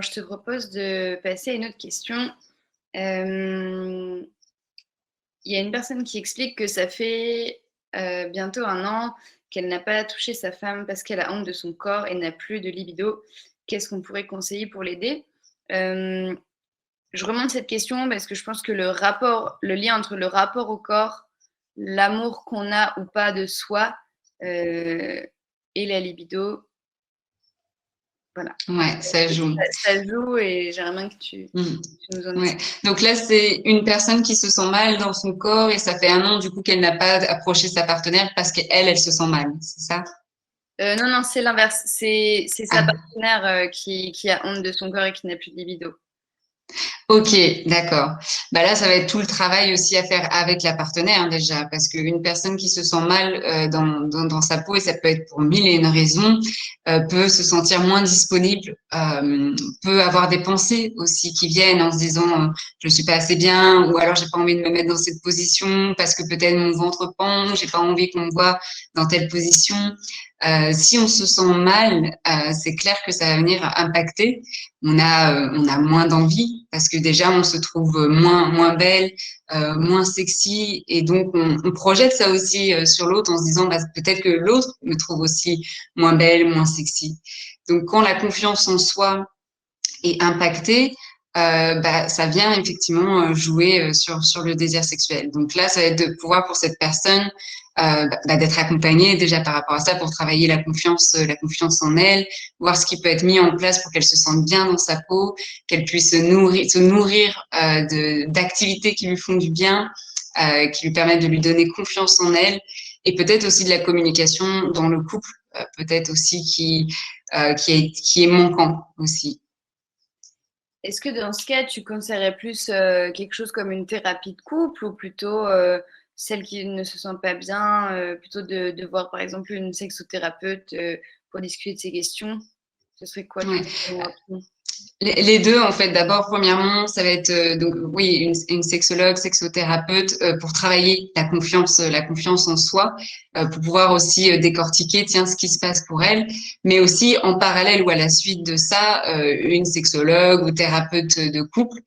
Alors, je te propose de passer à une autre question. Il y a une personne qui explique que ça fait bientôt 1 an qu'elle n'a pas touché sa femme parce qu'elle a honte de son corps et n'a plus de libido. Qu'est-ce qu'on pourrait conseiller pour l'aider? Je remonte cette question parce que je pense que le lien entre le rapport au corps, l'amour qu'on a ou pas de soi et la libido, voilà. Ouais, ça joue. Ça joue et j'aimerais bien que tu nous en Ouais. expliques. Donc là, c'est une personne qui se sent mal dans son corps et ça fait 1 an du coup qu'elle n'a pas approché sa partenaire parce qu'elle se sent mal, c'est ça? Non, non, c'est l'inverse. C'est sa Ah. partenaire qui a honte de son corps et qui n'a plus de libido. Ok, d'accord. Bah là, ça va être tout le travail aussi à faire avec la partenaire déjà, parce qu'une personne qui se sent mal dans sa peau, et ça peut être pour mille et une raisons, peut se sentir moins disponible, peut avoir des pensées aussi qui viennent en se disant je suis pas assez bien, ou alors j'ai pas envie de me mettre dans cette position parce que peut-être mon ventre pend, j'ai pas envie qu'on me voit dans telle position. Si on se sent mal, c'est clair que ça va venir impacter. On a moins d'envie parce que déjà on se trouve moins belle, moins sexy, et donc on projette ça aussi sur l'autre en se disant bah, peut-être que l'autre me trouve aussi moins belle, moins sexy. Donc quand la confiance en soi est impactée, bah, ça vient effectivement jouer sur le désir sexuel. Donc là, ça va être de pouvoir pour cette personne bah, d'être accompagnée déjà par rapport à ça pour travailler la confiance en elle, voir ce qui peut être mis en place pour qu'elle se sente bien dans sa peau, qu'elle puisse se nourrir d'activités qui lui font du bien, qui lui permettent de lui donner confiance en elle, et peut-être aussi de la communication dans le couple, peut-être aussi qui est manquant aussi. Est-ce que dans ce cas, tu conseillerais plus quelque chose comme une thérapie de couple ou plutôt celle qui ne se sent pas bien, plutôt de voir par exemple une sexothérapeute pour discuter de ces questions? Ce serait quoi Ouais. ton premier option? Les deux, en fait. D'abord, premièrement, ça va être donc oui une sexologue, sexothérapeute pour travailler la confiance en soi, pour pouvoir aussi décortiquer tiens ce qui se passe pour elle, mais aussi en parallèle ou à la suite de ça, une sexologue ou thérapeute de couple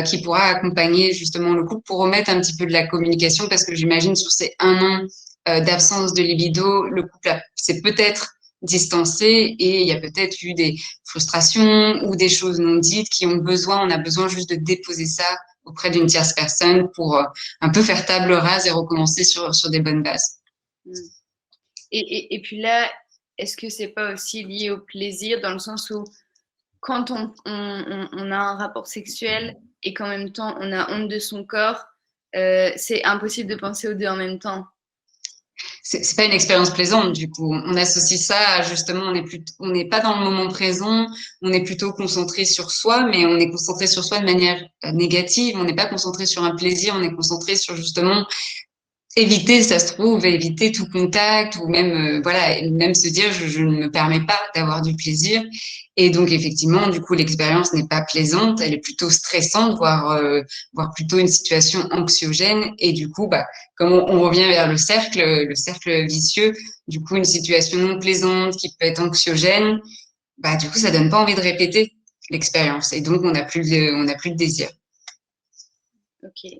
qui pourra accompagner justement le couple pour remettre un petit peu de la communication, parce que j'imagine sur ces 1 an d'absence de libido, le couple s'est peut-être distancé et il y a peut-être eu des frustrations ou des choses non dites on a besoin juste de déposer ça auprès d'une tierce personne pour un peu faire table rase et recommencer sur des bonnes bases. Mm. Et puis là, est-ce que c'est pas aussi lié au plaisir dans le sens où quand on a un rapport sexuel et qu'en même temps on a honte de son corps, c'est impossible de penser aux deux en même temps. C'est pas une expérience plaisante du coup. On associe ça à justement, on n'est pas dans le moment présent, on est plutôt concentré sur soi, mais on est concentré sur soi de manière négative. On n'est pas concentré sur un plaisir, on est concentré sur justement éviter, ça se trouve, éviter tout contact, ou même voilà, même se dire je ne me permets pas d'avoir du plaisir. Et donc effectivement, du coup, l'expérience n'est pas plaisante, elle est plutôt stressante, voire plutôt une situation anxiogène. Et du coup, bah, comme on revient vers le cercle vicieux, du coup, une situation non plaisante qui peut être anxiogène, bah du coup, ça donne pas envie de répéter l'expérience. Et donc, on n'a plus de désir. Ok.